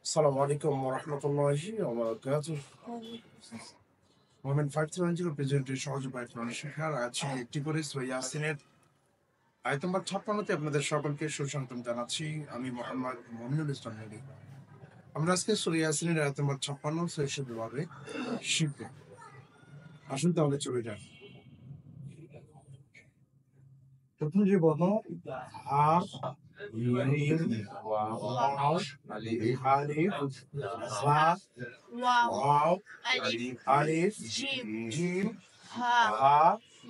আসসালামু আলাইকুম ওয়া রাহমাতুল্লাহি ওয়া বারাকাতুহু। মোমেন্ট 5390 প্রেজেন্টের সহজ উপায় কোরআন শেখার আজকে একটি করে সূরা ইয়াসিনের আয়াত নম্বর 56 তে আপনাদের সকলকে সুস্বাগতম জানাচ্ছি। আমি মোহাম্মদ মুমিনুল ইসলাম নবী। আমরা আজকে সূরা ইয়াসিনের আয়াত নম্বর 56 সহিষ্ণুভাবে শিখব। আসুন তাহলে চলে যান। প্রথম যে বর্ণ হা মিম ওয়াও আলিফ বা ওয়াও আলিফ জিম হা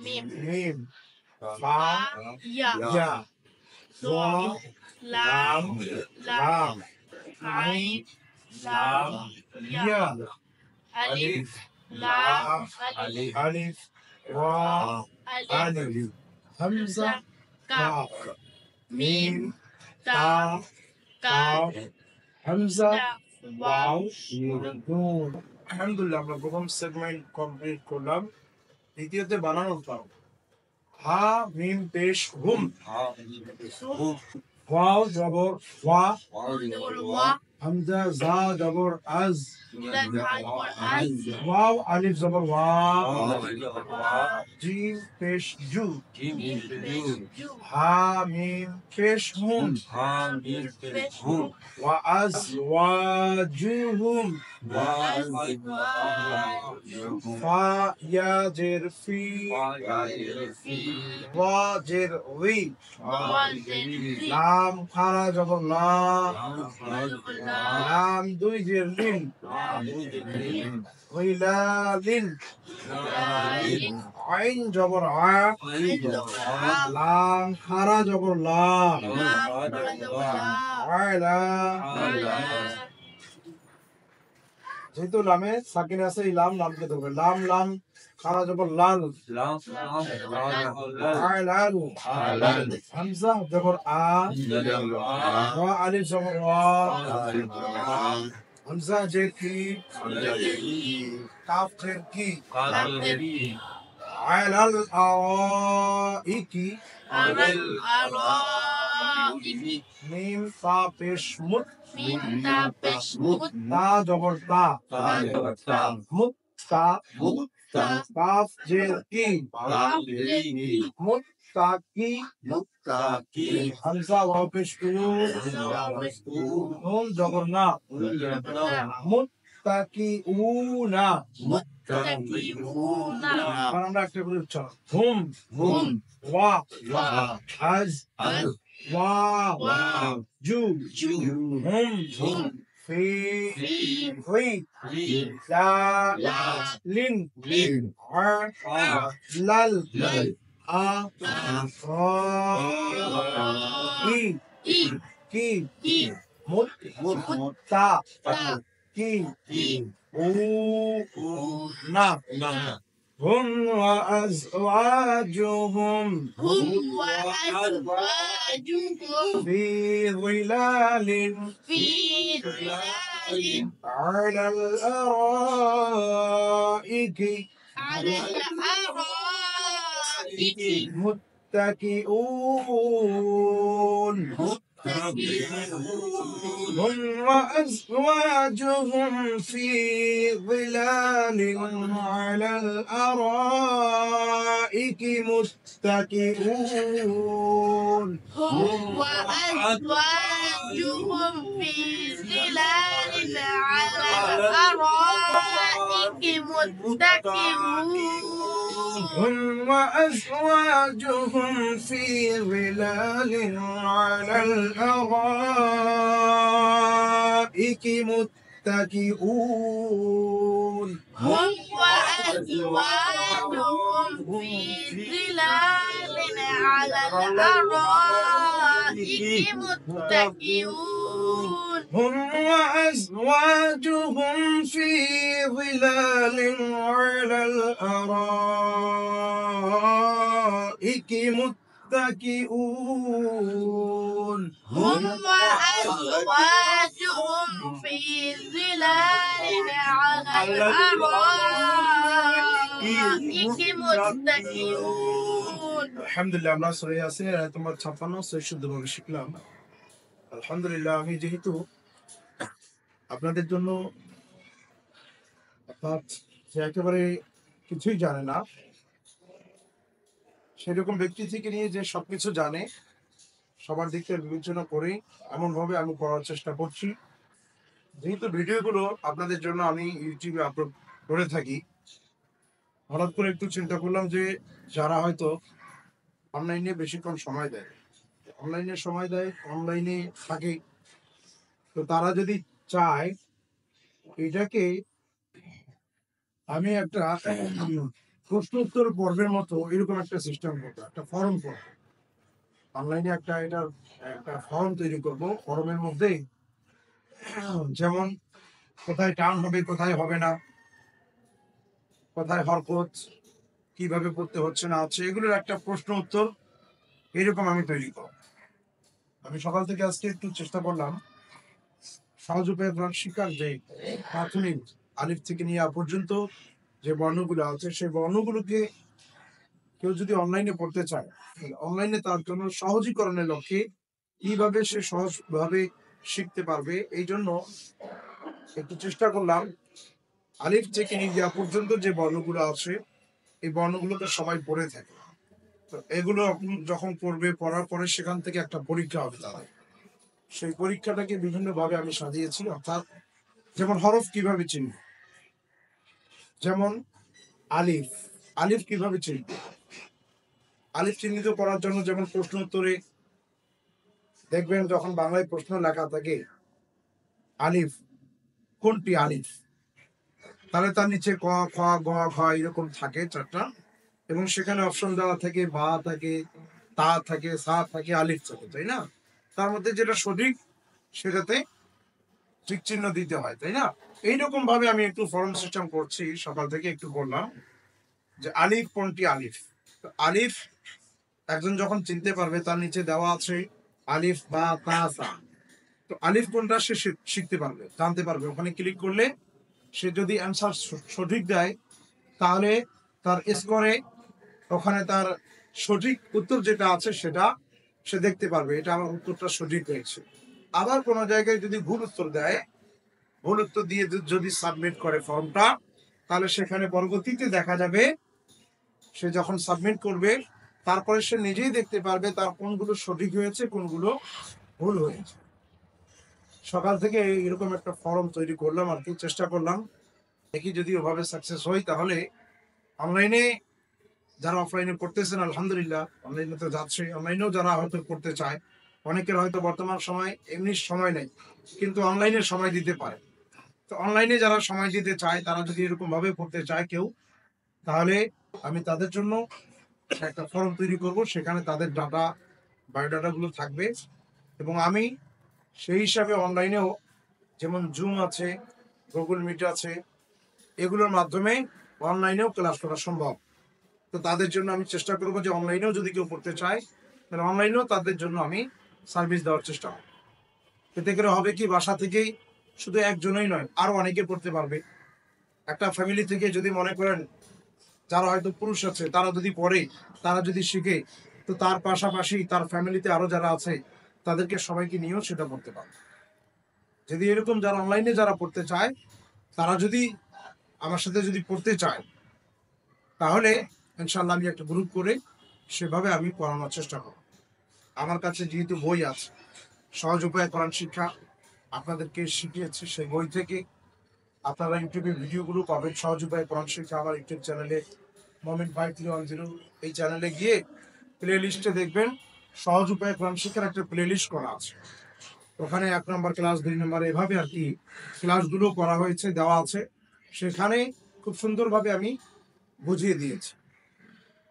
মিম ফা ইয়া ওয়া লাম লাম আইন লাম ইয়া আলিফ লাম আলিফ ওয়া আলিফ হামজা কাফ মিম তা কাফ হামজা ওয়াও নুন। আলহামদুলিল্লাহ আমরা প্রথম সেগমেন্ট কমপ্লিট করলাম। দ্বিতীয়তে বানানোর পাও হা মিম পেশ হুম ওয়াও জবর ওয়া হামজা জা জবর আজ ওয়াও আলিফ জবর ওয়া জিম পেশ জু হা মিম পেশ হুম ওয়া আজ ওয়া জু হুম ফা ইয়া জের ফি ওয়া জের উই লাম খারা জবর লা লাম দুই জের লিন উইলা লিন আইন জবর আ লাম খারা জবর লা আলা যেহেতু লামে সাকিন আছে এই লামকে ধরবে লাম লাম খারা জবর লাল আলালু হামজা জবর আ ওয়া আলিফ জবর ওয়া হামজা জের কি কাফ জের কি আলাল আরাইকি মিম তা পেশ মুত তা জবর তা মুত তা কাফ জের কি মুত তা কি হামজা ওয়াও পেশ নুন জবর না মুত্তাকিউনা আমরা একটা করে উচ্চারণ হুম ওয়া আজ ওয়া জু হুম ফি লা লিন লাল আ কি মুত্তা কি না هم وأزواجهم في ظلال على الأرائك متكئون هم وأزواجهم في ظلال على الأرائك متكئون هم وأزواجهم في ظلال على الأرائك متكئون هم وأزواجهم في ظلال على الأرائك متكئون هم وأزواجهم في ظلال على الأرائك متكئون هم وأزواجهم في ظلال على الأرائك متكئون هم وأزواجهم في ظلال على الأرائك متكئون আলহামদুলিল্লাহ আমরা সূরা ইয়াসিনের আয়াত নম্বর 56 শুদ্ধভাবে শিখলাম। আলহামদুলিল্লাহ আমি যেহেতু আপনাদের জন্য, অর্থাৎ যে একেবারে কিছুই জানে না সেরকম ব্যক্তি থেকে নিয়ে যে সবকিছু জানে, সবার দিক থেকে বিবেচনা করে এমন ভাবে আমি করার চেষ্টা করছি। যেহেতু ভিডিওগুলো আপনাদের জন্য আমি ইউটিউবে আপলোড করে থাকি, হঠাৎ করে একটু চিন্তা করলাম যে যারা হয়তো অনলাইনে বেশিক্ষণ সময় দেয়, অনলাইনে থাকে, তো তারা যদি চায় এটাকে আমি একটা প্রশ্ন উত্তর পর্বের মতো এরকম একটা সিস্টেম করবো, একটা ফর্ম করবো অনলাইনে, একটা ফর্ম তৈরি করব। ফর্মের মধ্যে যেমন কোথায় টার্ন হবে, কোথায় হবে না, কোথায় হরকত, কিভাবে পড়তে হচ্ছে না হচ্ছে, এগুলোর একটা প্রশ্ন উত্তর এরকম আমি তৈরি করব। আমি সকাল থেকে আজকে একটু চেষ্টা করলাম সহজ উপায়ে কোরআন শিক্ষার যে প্রাথমিক আলিফ থেকে নিয়ে পর্যন্ত যে বর্ণগুলো আছে সেই বর্ণগুলোকে কেউ যদি অনলাইনে পড়তে চায়, অনলাইনে তার জন্য সহজীকরণের লক্ষ্যে কিভাবে সে সহজভাবে শিখতে পারবে, এই জন্য একটু চেষ্টা করলাম আলিফ থেকে নিয়ে পর্যন্ত যে বর্ণগুলো আছে এই বর্ণগুলোকে সবাই পড়ে থাকে। তো এগুলো যখন পড়বে, পড়ার পরে সেখান থেকে একটা পরীক্ষা হবে তাদের, সেই পরীক্ষাটাকে বিভিন্ন ভাবে আমি সাজিয়েছি। অর্থাৎ যেমন হরফ কিভাবে চিনবে, যেমন আলিফ, আলিফ কিভাবে চিনবে, আলিফ চিহ্নিত করার জন্য যেমন প্রশ্ন উত্তরে দেখবেন যখন বাংলায় প্রশ্ন লেখা থাকে আলিফ কোনটি আলিফ, তাহলে তার নিচে ক, খ, গ, ঘ এরকম থাকে চারটা, এবং সেখানে অপশন দেওয়া থাকে, বা থাকে, তা থাকে, সা থাকে, আলিফ থাকে, তাই না? তার মধ্যে যেটা সঠিক সেটাতে ঠিক চিহ্ন দিতে হয়, তাই না? এইরকম ভাবে আমি একটু ফর্ম সিস্টেম করছি। সকাল থেকে একটু বললাম যে আলিফ কোনটি আলিফ। তো আলিফ একজন যখন চিনতে পারবে, তার নিচে দেওয়া আছে আলিফ বা তা সা। তো আলিফ কোনটা সে শিখতে পারবে, জানতে পারবে। ওখানে ক্লিক করলে সে যদি অ্যান্সার সঠিক দেয়, তাহলে তার স্কোরে ওখানে তার সঠিক উত্তর যেটা আছে সেটা সে দেখতে পারবে, এটা আমার উত্তরটা সঠিক হয়েছে। আবার কোনো জায়গায় যদি ভুল উত্তর দেয়, ভুল উত্তর দিয়ে যদি সাবমিট করে ফর্মটা, তাহলে সেখানে পরবর্তীতে দেখা যাবে সে যখন সাবমিট করবে তারপরে সে নিজেই দেখতে পারবে তার কোনগুলো সঠিক হয়েছে, কোনগুলো ভুল হয়েছে। সকাল থেকে এরকম একটা ফর্ম তৈরি করলাম আর কি, চেষ্টা করলাম দেখি যদি ওভাবে সাকসেস হয়, তাহলে অনলাইনে যারা অফলাইনে পড়তেছেন আলহামদুলিল্লাহ, অনলাইনে তো যাচ্ছে, অনলাইনেও যারা হয়তো পড়তে চায়, অনেকের হয়তো বর্তমান সময় এমনি সময় নেই কিন্তু অনলাইনে সময় দিতে পারে। তো অনলাইনে যারা সময় দিতে চায়, তারা যদি এরকম ভাবে পড়তে চায় কেউ, তাহলে আমি তাদের জন্য একটা ফর্ম তৈরি করব, সেখানে তাদের ডাটা, বায়োডাটা গুলো থাকবে, এবং আমি সেই হিসাবে অনলাইনেও যেমন জুম আছে, গুগল মিট আছে, এগুলোর মাধ্যমে অনলাইনেও ক্লাস করা সম্ভব। তো তাদের জন্য আমি চেষ্টা করবো যে অনলাইনেও যদি কেউ পড়তে চায়, তাহলে অনলাইনেও তাদের জন্য আমি সার্ভিস দেওয়ার চেষ্টা করব। এতে করে হবে কি, বাসা থেকেই শুধু একজনই নয়, আরো অনেকে পড়তে পারবে। একটা ফ্যামিলি থেকে যদি মনে করেন যারা হয়তো পুরুষ আছে, তারা যদি পড়ে, তারা যদি শিখে, তো তার পাশাপাশি তার ফ্যামিলিতে আরো যারা আছে তাদেরকে সবাইকে নিয়েও সেটা পড়তে পারবে। যদি এরকম যারা অনলাইনে যারা পড়তে চায়, তারা যদি আমার সাথে যদি পড়তে চায়, তাহলে ইনশাল্লাহ আমি একটা গ্রুপ করে সেভাবে আমি পড়ানোর চেষ্টা করব। আমার কাছে যেহেতু বই আছে, সহজ উপায়ে কোরআন শিক্ষা আপনাদেরকে শিখিয়েছি, সেই বই থেকে আপনারা ইউটিউবে ভিডিওগুলো পাবেন। সহজ উপায়ে কোরআন শিক্ষা আমার ইউটিউব চ্যানেলে মোমিন 5310 এই চ্যানেলে গিয়ে প্লে লিস্টে দেখবেন সহজ উপায়ে কোরআন শিক্ষার একটা প্লে লিস্ট করা আছে। ওখানে 1 নম্বর ক্লাস, 2 নম্বর, এভাবে আর কি ক্লাসগুলো করা হয়েছে, দেওয়া আছে। সেখানে খুব সুন্দরভাবে আমি বুঝিয়ে দিয়েছি।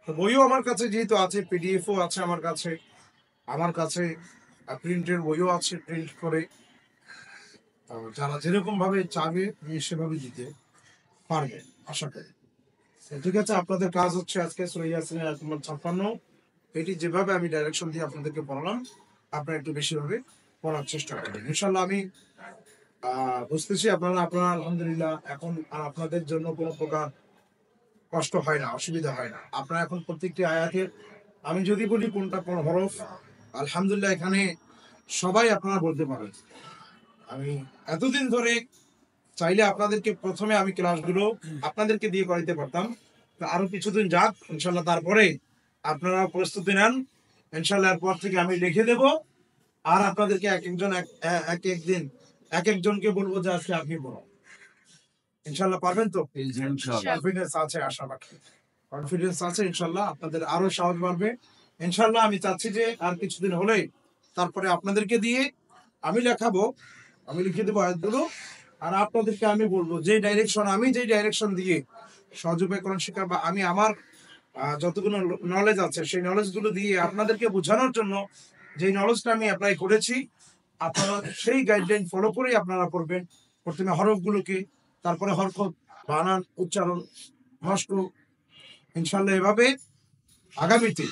তো বইও আমার কাছে যেহেতু আছে, পিডিএফও আছে আমার কাছে প্রিন্টের বইও আছে, প্রিন্ট করে যারা যেরকম ভাবে চাবে আমি সেভাবে দিতে পারবে আশা করি। তো ঠিক আছে, আপনাদের কাজ হচ্ছে আজকে সূরা ইয়াসিনের আয়াত নম্বর 56, এটি যেভাবে আমি ডাইরেকশন দিয়ে আপনাদেরকে পড়ালাম, আপনারা একটু বেশি ভাবে পড়ার চেষ্টা করবেন। ইনশাল্লাহ আমি বুঝতেছি আপনারা আলহামদুলিল্লাহ এখন আর আপনাদের জন্য কোনো প্রকার কষ্ট হয় না, অসুবিধা হয় না। আপনারা এখন প্রত্যেকটি আয়াতের, আমি যদি বলি কোনটা কোন হরফ, আলহামদুলিল্লাহ এখানে সবাই আপনারা বলতে পারেন। আমি এতদিন ধরে চাইলে আপনাদেরকে প্রথমে আমি ক্লাসগুলো আপনাদেরকে দিয়ে করাইতে পারতাম, তো আরো কিছুদিন যাক ইনশাল্লাহ, তারপরে আপনারা প্রস্তুতি নেন ইনশাল্লাহ। এরপর থেকে আমি লিখে দেব, আর আপনাদেরকে এক একজন একদিন এক একজনকে বলবো যে আজকে আপনি বলো। ইনশাল্লাহ পারবেন তো? কনফিডেন্স আছে, আশা রাখি কনফিডেন্স আছে ইনশাল্লাহ। আপনাদের আরো সাহস বাড়বে ইনশাল্লাহ। আমি চাচ্ছি যে আর কিছুদিন হলেই তারপরে আপনাদেরকে দিয়ে আমি লেখাবো, আমি লিখে দেবো আয়াতগুলো, আর আপনাদেরকে আমি বলবো যে ডাইরেকশন দিয়ে সহজ উপায় কোরআন শিক্ষা, বা আমি আমার যতগুলো নলেজ আছে সেই নলেজ গুলো দিয়ে আপনাদেরকে বোঝানোর জন্য যে নলেজটা আমি অ্যাপ্লাই করেছি, আপনারা সেই গাইডলাইন ফলো করেই আপনারা পড়বেন। প্রথমে হরফ গুলোকে, তারপরে হরকত, বানান, উচ্চারণ, নষ্ট, ইনশাল্লাহ এভাবে আগামীতে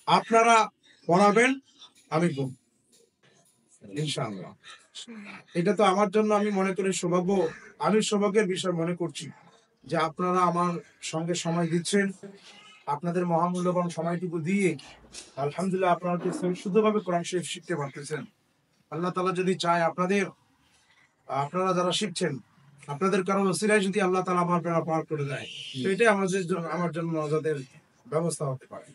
আপনারা পড়াবেন, আমি বলব ইনশাআল্লাহ। এটা তো আমার জন্য আমি মনে করি সৌভাগ্য, আমি সৌভাগ্যের বিষয় মনে করছি যে আপনারা আমার সঙ্গে সময় দিচ্ছেন। আপনাদের মহামূল্যবান সময়টুকু দিয়ে আলহামদুলিল্লাহ আপনারা শুদ্ধভাবে কোরআন শরীফ শিখতে পারতেছেন। আল্লাহ তাআলা যদি চায় আপনারা যারা শিখছেন, আপনাদের কারো ওসিলায় যদি আল্লাহ তাআলা আমার বেড়া পার করে দেয়, তো এটাই আমার জন্য নজাদের ব্যবস্থা হতে পারে।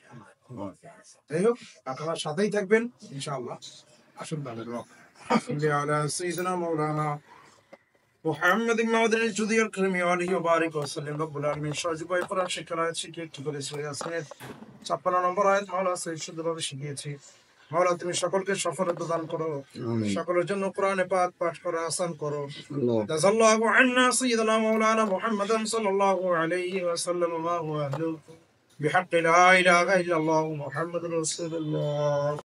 যাই হোক, আপনারা সাথেই থাকবেন ইনশাআল্লাহ। আসুন তাহলে আলা সাইয়্যিদিনা মাওলানা মুহাম্মদ মাওলানা জুদিয়ার কারীম আলাইহি ওয়া বারিক ওয়া সাল্লাম। রব্বুল আলামিন সহজভাবে কোরআন শিক্ষার আয়াত শিখিয়ে কি করে সূরা ইয়াসিনের 56 নম্বর আয়াত মাওলা শুদ্ধভাবে শিখিয়েছি। মাওলা তুমি সকলকে সফলতা দান করো, সকলের জন্য কোরআনে পাক পাঠ করা আসান করো। জাযাল্লাহু আন্না সাইয়্যিদিনা মাওলানা মুহাম্মাদান সাল্লাল্লাহু আলাইহি ওয়া সাল্লাম মা হুয়া আহলু বিহাক্কি লা ইলাহা ইল্লাল্লাহু মুহাম্মাদুর রাসূলুল্লাহ।